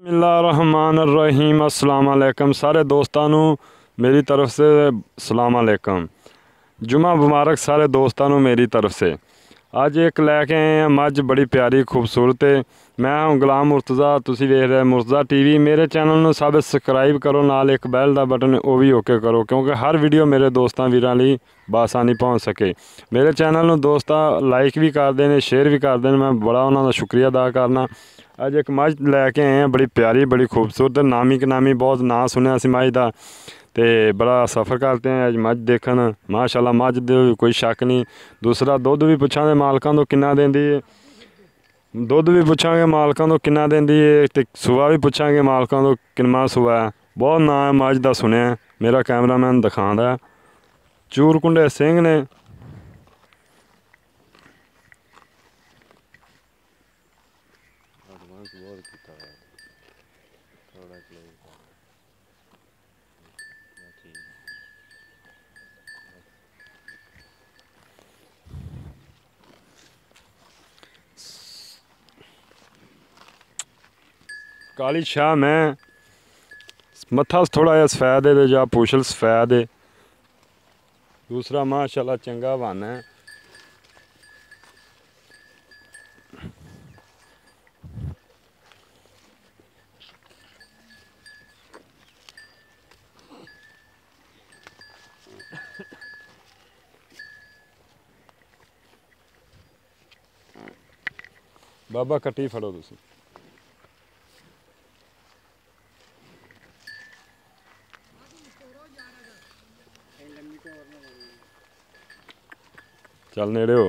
बिस्मिल्लाहिर्रहमानिर्रहीम। अस्सलाम वालेकुम सारे दोस्तों नू मेरी तरफ से सलाम अलैकुम। जुमा मुबारक सारे दोस्तों नू मेरी तरफ से। अज एक लैके आए हैं मझ बड़ी प्यारी खूबसूरत है। मैं हूं गुलाम मुर्तज़ा, तुसी वेख रहे मुर्तज़ा टीवी। मेरे चैनल नू सबसक्राइब करो, नाल एक बैल का बटन वो भी ओके करो, क्योंकि हर वीडियो मेरे दोस्तों वीरां लई बासानी पहुँच सके। मेरे चैनल नू दोस्तां लाइक भी करते हैं, शेयर भी करते हैं, मैं बड़ा उन्होंने शुक्रिया अदा करना। अज एक मझ लैके आए हैं बड़ी प्यारी बड़ी खूबसूरत, नामी कनामी बहुत ना सुनिया सी मझ का, तो बड़ा सफ़र करते हैं अज मझ देखन। माशाल्लाह मझ दे कोई शक नहीं। दूसरा दुध भी पुछांगे मालकां तो किन्ना देंदी है, दुध भी पुछांगे मालकां तो किन्ना देंदी है, ते सुआ भी पुछांगे मालकां तो किन्ना सुआ है। बहुत ना है मझ का सुनिया, मेरा कैमरामैन दिखांदा। चूरकुंडे सिंह ने। काली शाह मैं मत्था थोड़ा जहा सफैद है, या पूछल सफैद है। दूसरा माशाल्लाह चंगा बन है। बाबा कट्टी फड़ो तुसी। चल नेड़े हो।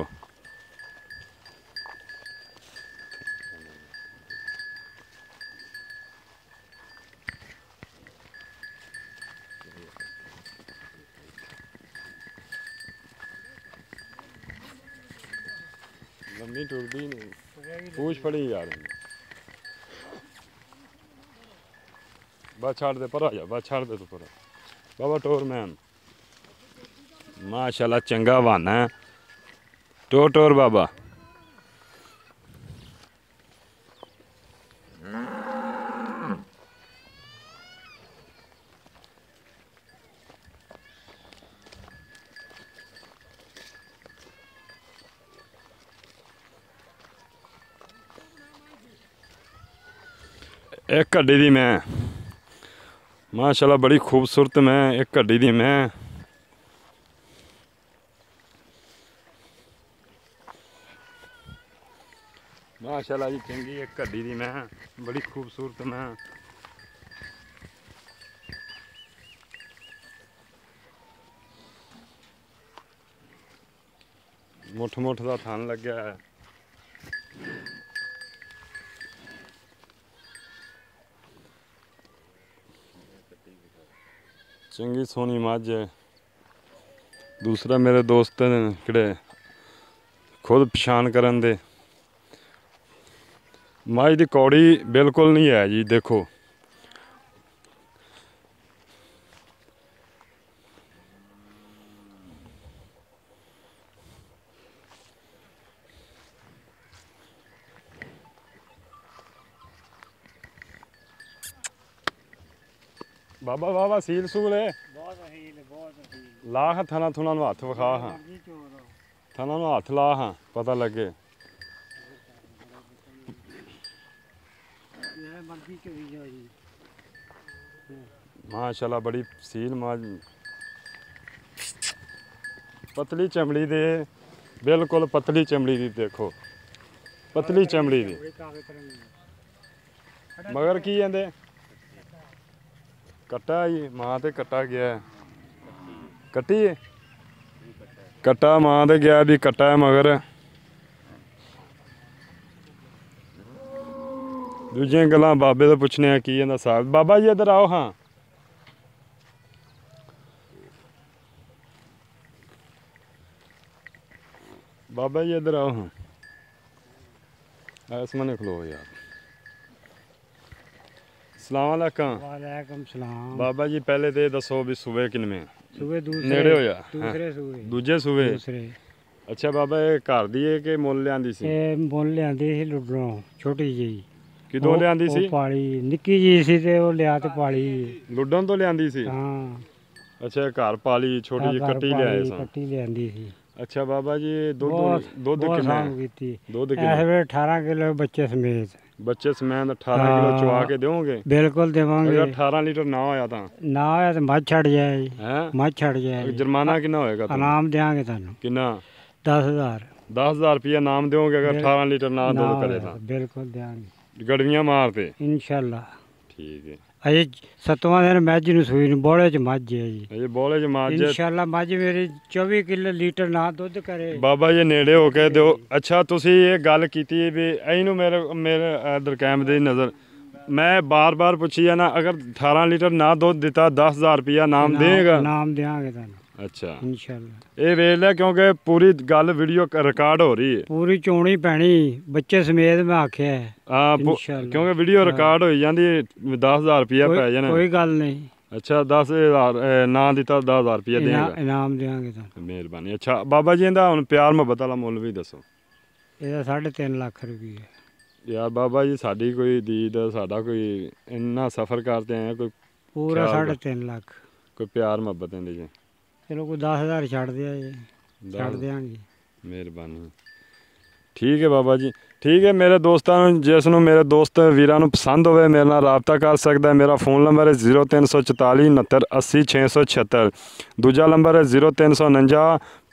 लम्बी टुरदी नहीं, पूछ फड़ी यार। बस छाड़ दे पर, आ जा बस छाड़ दे तू पर। बाबा टोर मैन माशाल्लाह चंगा बहाना है। टोर टोर बाबा। एक घड्डी दी मैं माशाल्लाह बड़ी खूबसूरत मैं, एक घड्डी दी मैं। माशाल्लाह जी चंगी एक घड्डी दी मैं, बड़ी खूबसूरत मैं। मुठ मुठ का थन लग्या है। चंगी सोहनी मझ है। दूसरा मेरे दोस्त ने किड़े खुद पछाण करन दे। मझ की कौड़ी बिल्कुल नहीं है जी, देखो बाबा बाबा सील सूल है ला हाँ, थना थुना हथ विखा हाँ, थना हथ ला हाँ पता लगे। माशाल्लाह बड़ी सील मझ, पतली चमड़ी दे, बिल्कुल पतली चमड़ी दी, देखो पतली चमड़ी दी। मगर की कहते कट्टा जी मां ते कट्टा गया है। कट्टी है कट्टा मां ते गया भी कट्टा है, मगर दूजियां गल्लां बाबे तो पुछने की कहंदा साहब। बाबा जी इधर आओ हाँ। बाबा जी इधर आओ हाँ, इस मने खलो यार। सलाम अलैकुम। वालेकुम सलाम। बाबा जी पहले तो दसो भी सूबे किनमे? सूबे दूसरे, नेड़े हो जा। दूसरे सूबे। दूजे सूबे। दूसरे। अच्छा बाबा ये घर दी है कि मुल लियांदी सी? मुल लियांदी सी लुडरों, छोटी जी। ਕਿਦੋਂ ਲਿਆਂਦੀ ਸੀ? ਉਹ ਪਾਲੀ ਨਿੱਕੀ ਜੀ ਸੀ ਤੇ ਉਹ ਲਿਆ ਤੇ ਪਾਲੀ। ਲੁੱਡਣ ਤੋਂ ਲਿਆਂਦੀ ਸੀ? ਹਾਂ ਅੱਛਾ, ਘਰ ਪਾਲੀ ਛੋਟੀ ਜਿਹੀ ਕੱਟੀ ਲਿਆਏ ਸਾਂ। ਕੱਟੀ ਲਿਆਂਦੀ ਸੀ। ਅੱਛਾ ਬਾਬਾ ਜੀ, ਦੁੱਧ ਬਹੁਤ ਕਿੰਨਾ ਸਾਂਭ ਕੀਤੀ। ਦੁੱਧ ਇਸ ਕਿੰਨਾ? ਵੇਲੇ 18 ਕਿਲੋ ਬੱਚੇ ਸਮੇਤ। ਬੱਚੇ ਸਮੇਤ 18 ਕਿਲੋ ਚਵਾ ਕੇ ਦਿਓਗੇ? ਬਿਲਕੁਲ ਦੇਵਾਂਗੇ। ਅਗਰ 18 ਲੀਟਰ ਨਾ ਹੋਇਆ ਤਾਂ? ਨਾ ਹੋਇਆ ਤਾਂ ਮੱਝ ਛੱਡ ਜਾਏ। ਹੈ ਮੱਝ ਛੱਡ ਜਾਏ। ਜੁਰਮਾਨਾ ਕਿੰਨਾ ਹੋਏਗਾ ਤੁਹਾਨੂੰ? ਇਨਾਮ ਦਿਆਂਗੇ ਤੁਹਾਨੂੰ। ਕਿੰਨਾ? 10,000। 10,000 ਰੁਪਇਆ ਇਨਾਮ ਦਿਓਗੇ ਅਗਰ 18 ਲੀਟਰ ਨਾ ਦੁੱਧ ਕਰੇ ਤਾਂ? ਬਿਲਕੁਲ ਦਿਆਂਗੇ। ਗੜਵੀਆਂ ਮਾਰਤੇ? ਇਨਸ਼ਾਅੱਲਾ। ਠੀਕ ਹੈ। ਅਜੇ 7ਵਾਂ ਦਿਨ ਮੱਝ ਨੂੰ ਸੂਈ ਨੂੰ, ਬੋਲੇ ਚ ਮੱਝ ਹੈ ਜੀ। ਇਹ ਬੋਲੇ ਚ ਮੱਝ? ਇਨਸ਼ਾਅੱਲਾ ਮੱਝ ਮੇਰੀ 24 ਕਿਲੋ ਲੀਟਰ ਨਾ ਦੁੱਧ ਕਰੇ। ਬਾਬਾ ਜੀ ਨੇੜੇ ਹੋ ਕੇ ਦਿਓ। ਅੱਛਾ, ਤੁਸੀਂ ਇਹ ਗੱਲ ਕੀਤੀ ਵੀ ਇਹਨੂੰ ਮੇਰੇ ਇਧਰ ਕੈਮ ਦੀ ਨਜ਼ਰ, ਮੈਂ ਬਾਰ-ਬਾਰ ਪੁੱਛੀ ਆ ਨਾ, ਅਗਰ 18 ਲੀਟਰ ਨਾ ਦੁੱਧ ਦਿੱਤਾ 10,000 ਰੁਪਇਆ ਇਨਾਮ ਦੇਗਾ? ਇਨਾਮ ਦਿਆਂਗੇ ਤੁਹਾਨੂੰ ਅੱਛਾ ਇਨਸ਼ਾਅੱਲਾ। ਇਹ ਵੇਖ ਲਿਆ, ਕਿਉਂਕਿ ਪੂਰੀ ਗੱਲ ਵੀਡੀਓ ਰਿਕਾਰਡ ਹੋ ਰਹੀ ਹੈ। ਪੂਰੀ ਚੋਣੀ ਪੈਣੀ ਬੱਚੇ ਸਮੇਤ, ਮੈਂ ਆਖਿਆ ਹਾਂ, ਕਿਉਂਕਿ ਵੀਡੀਓ ਰਿਕਾਰਡ ਹੋਈ ਜਾਂਦੀ 10,000 ਰੁਪਇਆ ਪੈ ਜਾਣਾ। ਕੋਈ ਗੱਲ ਨਹੀਂ। ਅੱਛਾ, 10,000 ਨਾ ਦਿੱਤਾ 10,000 ਰੁਪਇਆ ਦੇਗਾ? ਇਨਾਮ ਦਿਆਂਗੇ ਤੁਹਾਨੂੰ। ਮਿਹਰਬਾਨੀ। ਅੱਛਾ ਬਾਬਾ ਜੀ, ਇਹਦਾ ਹੁਣ ਪਿਆਰ ਮੁਹੱਬਤ ਵਾਲਾ ਮੁੱਲ ਵੀ ਦੱਸੋ। ਇਹਦਾ 3.5 ਲੱਖ ਰੁਪਏ। ਯਾਰ ਬਾਬਾ ਜੀ, ਸਾਡੀ ਕੋਈ ਦੀਦ, ਸਾਡਾ ਕੋਈ ਇੰਨਾ ਸਫ਼ਰ ਕਰਦੇ ਆਏ ਕੋਈ ਪੂਰਾ 3.5 ਲੱਖ। ਕੋਈ ਪਿਆਰ ਮੁਹੱਬਤ ਇਹਦੇ ਜੀ? ਚਲੋ ਕੋਈ 10,000 ਛੱਡ ਦਿਆ ਜੀ। ਛੱਡ ਦਿਆਂਗੇ। ਮਿਹਰਬਾਨੀ। ਠੀਕ ਹੈ ਬਾਬਾ ਜੀ, ਠੀਕ ਹੈ। ਮੇਰੇ ਦੋਸਤਾਂ ਨੂੰ, ਜਿਸ ਨੂੰ ਮੇਰੇ ਦੋਸਤ ਵੀਰਾਂ ਨੂੰ ਪਸੰਦ ਹੋਵੇ, ਮੇਰੇ ਨਾਲ ਰਾਬਤਾ ਕਰ ਸਕਦਾ ਹੈ। ਮੇਰਾ ਫ਼ੋਨ ਨੰਬਰ ਹੈ 0344 69 80 676। ਦੂਜਾ ਨੰਬਰ ਹੈ 0349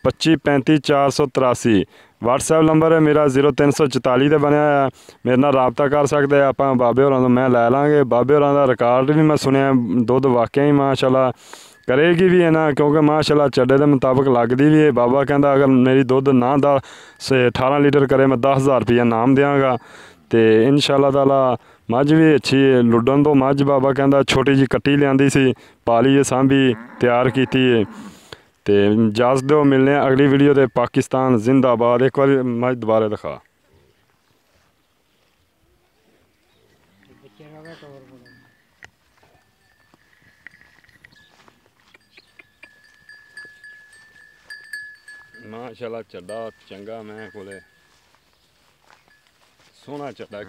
25 35 483। WhatsApp ਨੰਬਰ ਹੈ ਮੇਰਾ 0344 'ਤੇ ਬਣਿਆ ਹੋਇਆ। ਮੇਰੇ ਨਾਲ ਰਾਬਤਾ ਕਰ ਸਕਦੇ ਆ। ਆਪਾਂ ਬਾਬੇ ਹੋਰਾਂ ਤੋਂ ਮੈਂ ਲੈ ਲਾਂਗੇ। ਬਾਬੇ ਹੋਰਾਂ ਦਾ ਰਿਕਾਰਡ ਵੀ ਮੈਂ ਸੁਣਿਆ, ਦੁੱਧ ਵਾਕਿਆ ਹੀ ਮਾਸ਼ਾਅੱਲਾ ਕਰੇਗੀ ਵੀ ਹੈ ਨਾ, ਕਿਉਂਕਿ ਮਾਸ਼ਾਅੱਲਾ ਚੱਡੇ ਦੇ ਮੁਤਾਬਕ ਲੱਗਦੀ ਵੀ ਹੈ। ਬਾਬਾ ਕਹਿੰਦਾ ਅਗਰ ਮੇਰੀ ਦੁੱਧ ਨਾ 18 ਲੀਟਰ ਕਰੇ, ਮੈਂ 10,000 ਰੁਪਇਆ ਇਨਾਮ ਦਿਆਂਗਾ। ਅਤੇ ਇਨਸ਼ਾਅੱਲਾ ਤਾਲਾ ਮੱਝ ਵੀ ਅੱਛੀ ਹੈ। ਲੁੱਡਣ ਤੋਂ ਮੱਝ ਬਾਬਾ ਕਹਿੰਦਾ ਛੋਟੀ ਜਿਹੀ ਕੱਟੀ ਲਿਆਂਦੀ ਸੀ, ਪਾਲੀ ਹੈ, ਸਾਂਭੀ, ਤਿਆਰ ਕੀਤੀ ਹੈ। ਅਤੇ ਇਜਾਜ਼ਤ ਦਿਓ, ਮਿਲਨੇ ਆ ਅਗਲੀ ਵੀਡੀਓ ਦੇ। ਪਾਕਿਸਤਾਨ ਜ਼ਿੰਦਾਬਾਦ। ਇੱਕ ਵਾਰੀ ਮੱਝ ਦੁਬਾਰਾ ਦਿਖਾ। ਮਾਸ਼ਾਅੱਲਾ ਚੱਡਾ ਚੰਗਾ, ਮੈਂ ਕੋਲੇ ਸੋਹਣਾ ਚੱਡਾ।